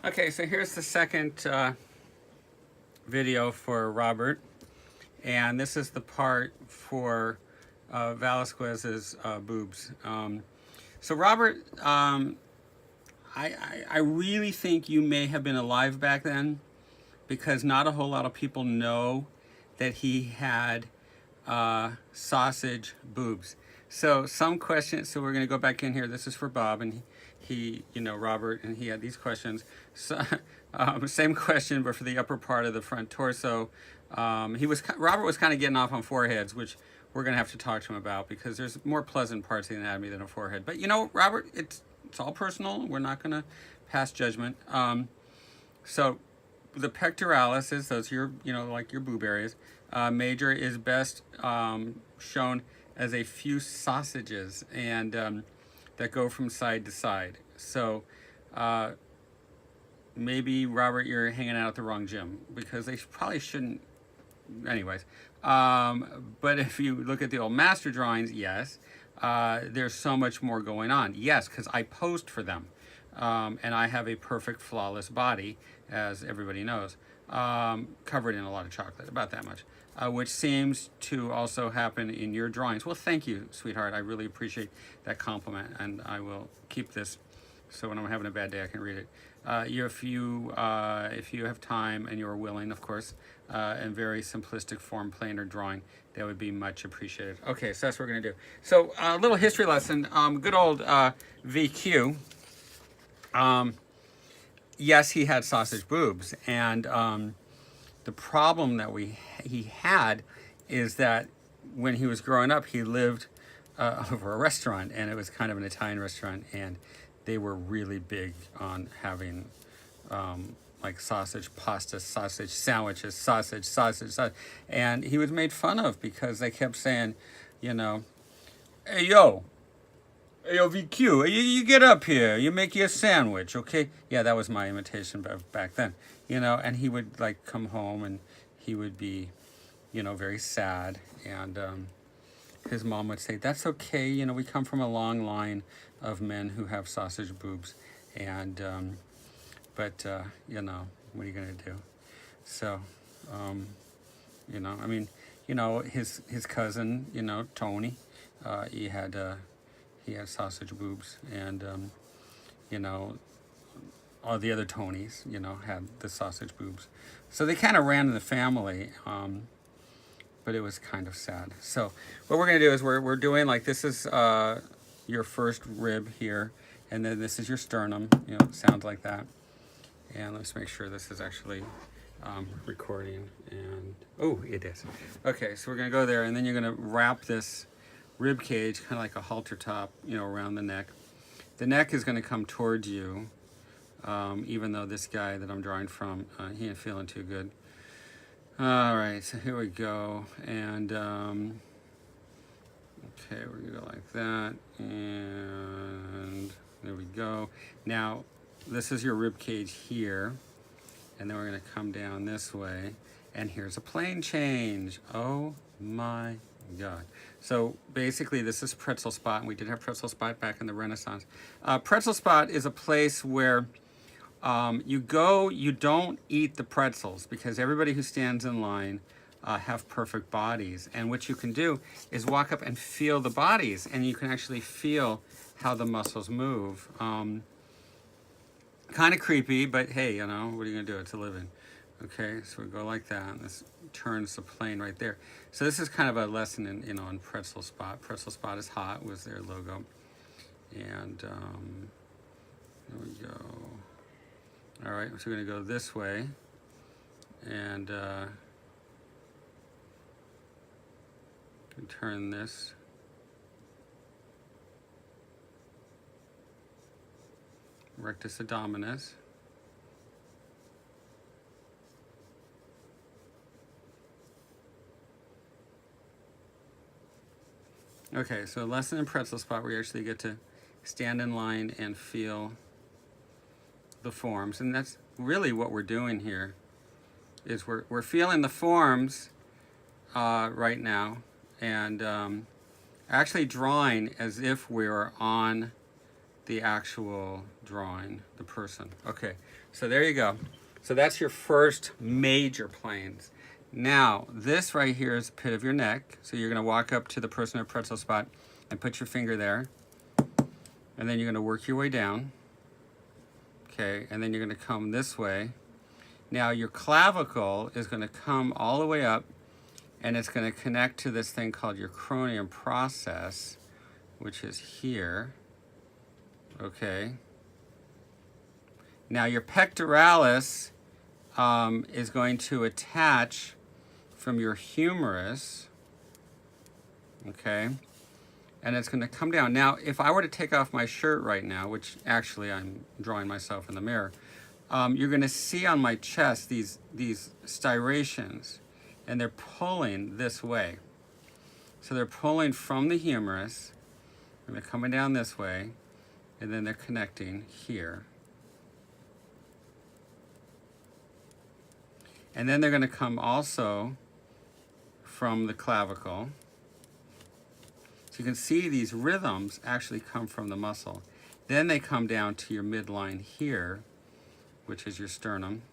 Okay, so here's the second video for Robert, and this is the part for Velasquez's boobs. So Robert, I really think you may have been alive back then, because not a whole lot of people know that he had sausage boobs. So some questions, so we're going to go back in here. This is for Bob, and he, Robert, and he had these questions. So, same question, but for the upper part of the front torso. Robert was kind of getting off on foreheads, which we're going to have to talk to him about, because there's more pleasant parts of the anatomy than a forehead. But Robert, it's all personal. We're not going to pass judgment. So the pectoralis is those your like your boob areas. Major is best shown as a few sausages and that go from side to side. So maybe Robert, you're hanging out at the wrong gym, because they probably shouldn't. Anyways, but if you look at the old master drawings, yes, there's so much more going on. Yes, because I posed for them. And I have a perfect, flawless body, as everybody knows, covered in a lot of chocolate, about that much, which seems to also happen in your drawings. Well, thank you, sweetheart. I really appreciate that compliment, and I will keep this so when I'm having a bad day, I can read it. If you have time and you're willing, of course, in very simplistic form, planar drawing, that would be much appreciated. Okay, so that's what we're going to do. So a little history lesson. Good old VQ. Yes, he had sausage boobs, and the problem that he had is that when he was growing up, he lived over a restaurant, and it was kind of an Italian restaurant, and they were really big on having like sausage pasta, sausage sandwiches, sausage, and he was made fun of because they kept saying, hey yo, VQ, you get up here, you make you a sandwich, okay? Yeah, that was my imitation back then, and he would like come home and he would be, very sad, and his mom would say, that's okay, we come from a long line of men who have sausage boobs, and, but, what are you gonna do? So, his cousin, Tony, he had sausage boobs, and all the other Tonys, had the sausage boobs. So they kind of ran in the family, but it was kind of sad. So what we're gonna do is we're doing, like, this is your first rib here, and then this is your sternum. It sounds like that. And let's make sure this is actually recording. And oh, it is. Okay, so we're gonna go there, and then you're gonna wrap this rib cage, kind of like a halter top, around the neck. The neck is going to come towards you, even though this guy that I'm drawing from, he ain't feeling too good. All right, so here we go, and okay, we're going to go like that, and there we go. Now, this is your rib cage here, and then we're going to come down this way, and here's a plane change. Oh my God. So basically this is pretzel spot, and we did have pretzel spot back in the Renaissance. Pretzel spot is a place where you go, you don't eat the pretzels, because everybody who stands in line have perfect bodies, and what you can do is walk up and feel the bodies, and you can actually feel how the muscles move. Kind of creepy, but hey, what are you gonna do? It's a living. Okay, so we go like that, and this turns the plane right there. So this is kind of a lesson in, in pretzel spot. Pretzel spot is hot, was their logo. And there we go. All right, so we're gonna go this way, and turn this. Rectus abdominis. Okay, so lesson in pretzel spot where you actually get to stand in line and feel the forms, and that's really what we're doing here. Is we're feeling the forms right now, and actually drawing as if we were on the actual drawing, the person. Okay, so there you go. So that's your first major planes. Now, this right here is the pit of your neck. So you're going to walk up to the person or pretzel spot and put your finger there. And then you're going to work your way down. Okay, and then you're going to come this way. Now, your clavicle is going to come all the way up, and it's going to connect to this thing called your cranium process, which is here. Okay. Now, your pectoralis is going to attach from your humerus, okay, and it's going to come down. Now, if I were to take off my shirt right now, which actually I'm drawing myself in the mirror, you're going to see on my chest these striations, and they're pulling this way. So they're pulling from the humerus, and they're coming down this way, and then they're connecting here. And then they're going to come also from the clavicle. So you can see these rhythms actually come from the muscle. Then they come down to your midline here, which is your sternum.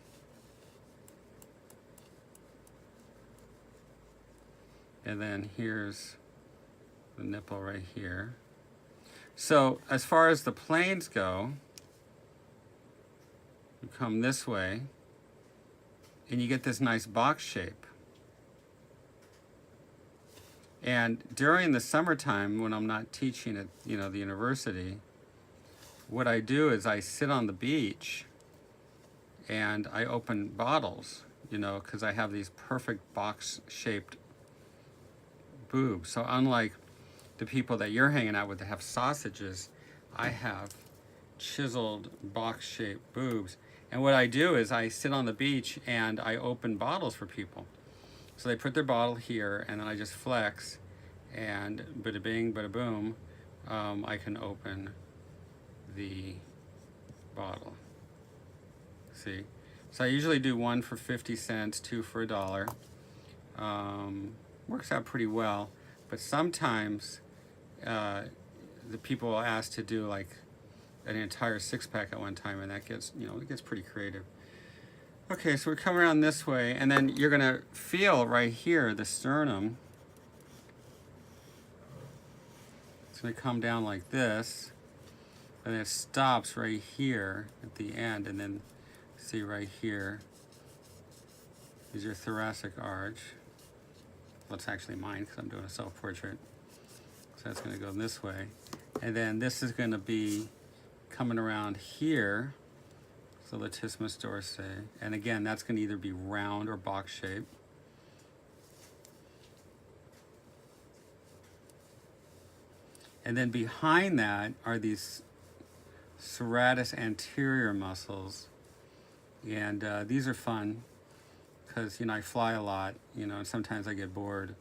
And then here's the nipple right here. So as far as the planes go, you come this way, and you get this nice box shape. And during the summertime, when I'm not teaching at the university, what I do is I sit on the beach and I open bottles, because I have these perfect box-shaped boobs. So unlike the people that you're hanging out with that have sausages, I have chiseled box-shaped boobs. And what I do is I sit on the beach and I open bottles for people. So they put their bottle here, and then I just flex, and bada bing, bada boom, I can open the bottle. See? So I usually do one for 50 cents, two for $1. Works out pretty well, but sometimes the people will ask to do like an entire 6-pack at one time, and that gets, it gets pretty creative. Okay, so we're coming around this way, and then you're gonna feel right here, the sternum. It's gonna come down like this, and it stops right here at the end, and then see right here is your thoracic arch. Well, it's actually mine because I'm doing a self-portrait. So that's gonna go this way. And then this is gonna be coming around here, so latissimus dorsi, and again, that's going to either be round or box shape. And then behind that are these serratus anterior muscles, and these are fun because I fly a lot, and sometimes I get bored.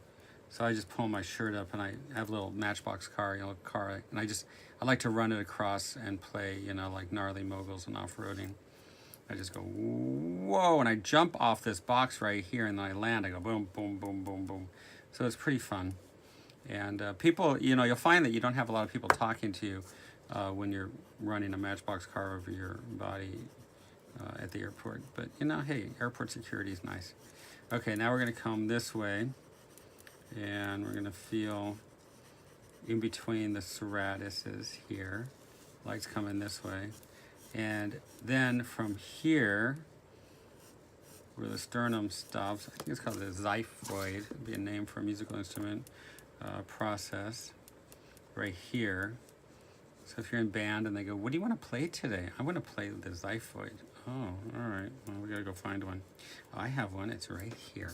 So I just pull my shirt up, and I have a little Matchbox car, and I like to run it across and play, like gnarly moguls and off-roading. I just go, whoa, and I jump off this box right here, and then I land. I go boom, boom, boom, boom, boom. So it's pretty fun. And people, you'll find that you don't have a lot of people talking to you when you're running a Matchbox car over your body at the airport. But, hey, airport security is nice. Okay, now we're going to come this way. And we're going to feel in between the serratuses here. Light's coming this way. And then from here, where the sternum stops, I think it's called the xiphoid. It'd be a name for a musical instrument process right here. So if you're in band and they go, what do you want to play today? I want to play the xiphoid. Oh, all right. Well, we got to go find one. I have one. It's right here.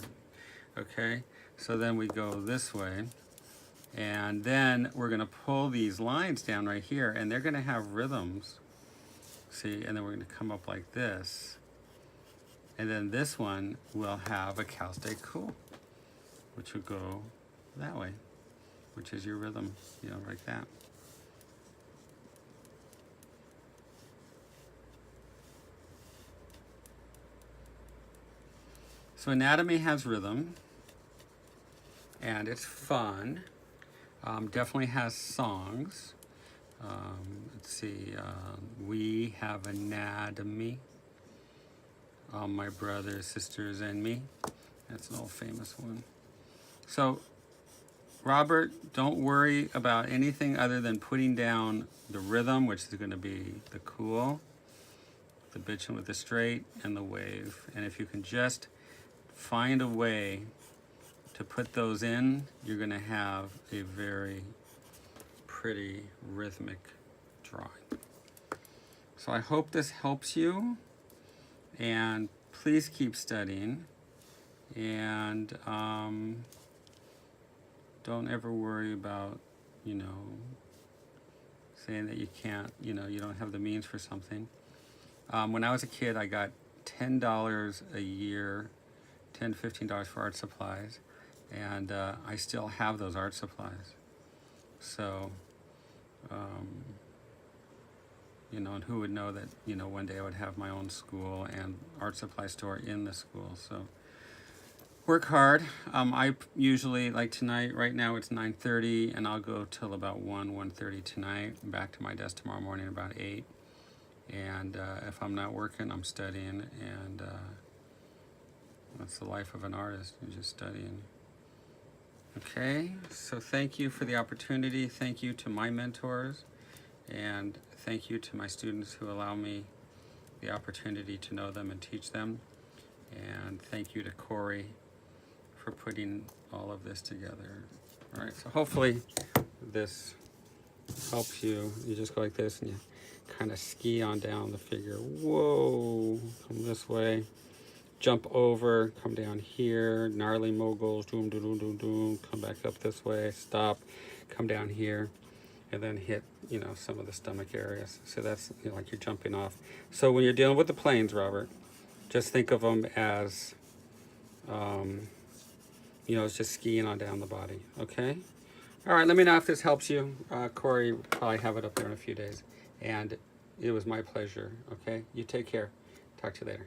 Okay. So then we go this way, and then we're going to pull these lines down right here, and they're going to have rhythms. See, and then we're going to come up like this. And then this one will have a cal stay cool, which will go that way, which is your rhythm, like that. So anatomy has rhythm, and it's fun. Definitely has songs. Let's see, we have anatomy. All my brothers, sisters, and me. That's an old famous one. So, Robert, don't worry about anything other than putting down the rhythm, which is going to be the cool, the bitchin' with the straight, and the wave. And if you can just find a way to put those in, you're going to have a very pretty rhythmic drawing. So I hope this helps you, and please keep studying, and don't ever worry about, saying that you can't, you don't have the means for something. When I was a kid, I got $10 a year, $10, $15 for art supplies, and I still have those art supplies. So, and who would know that, one day I would have my own school and art supply store in the school. So work hard. I usually, like tonight, right now it's 9:30, and I'll go till about 1:30 tonight. I'm back to my desk tomorrow morning about 8. And if I'm not working, I'm studying, and that's the life of an artist, you're just studying. Okay, so thank you for the opportunity. Thank you to my mentors, and thank you to my students who allow me the opportunity to know them and teach them. And thank you to Corey for putting all of this together. All right, so hopefully this helps you. You just go like this and you kind of ski on down the figure. Whoa, come this way. Jump over, come down here, gnarly moguls, doom, doom, doom, doom, doom, come back up this way, stop, come down here, and then hit, some of the stomach areas. So that's like you're jumping off. So when you're dealing with the planes, Robert, just think of them as, it's just skiing on down the body, okay? All right, let me know if this helps you. Corey will probably have it up there in a few days. And it was my pleasure, okay? You take care. Talk to you later.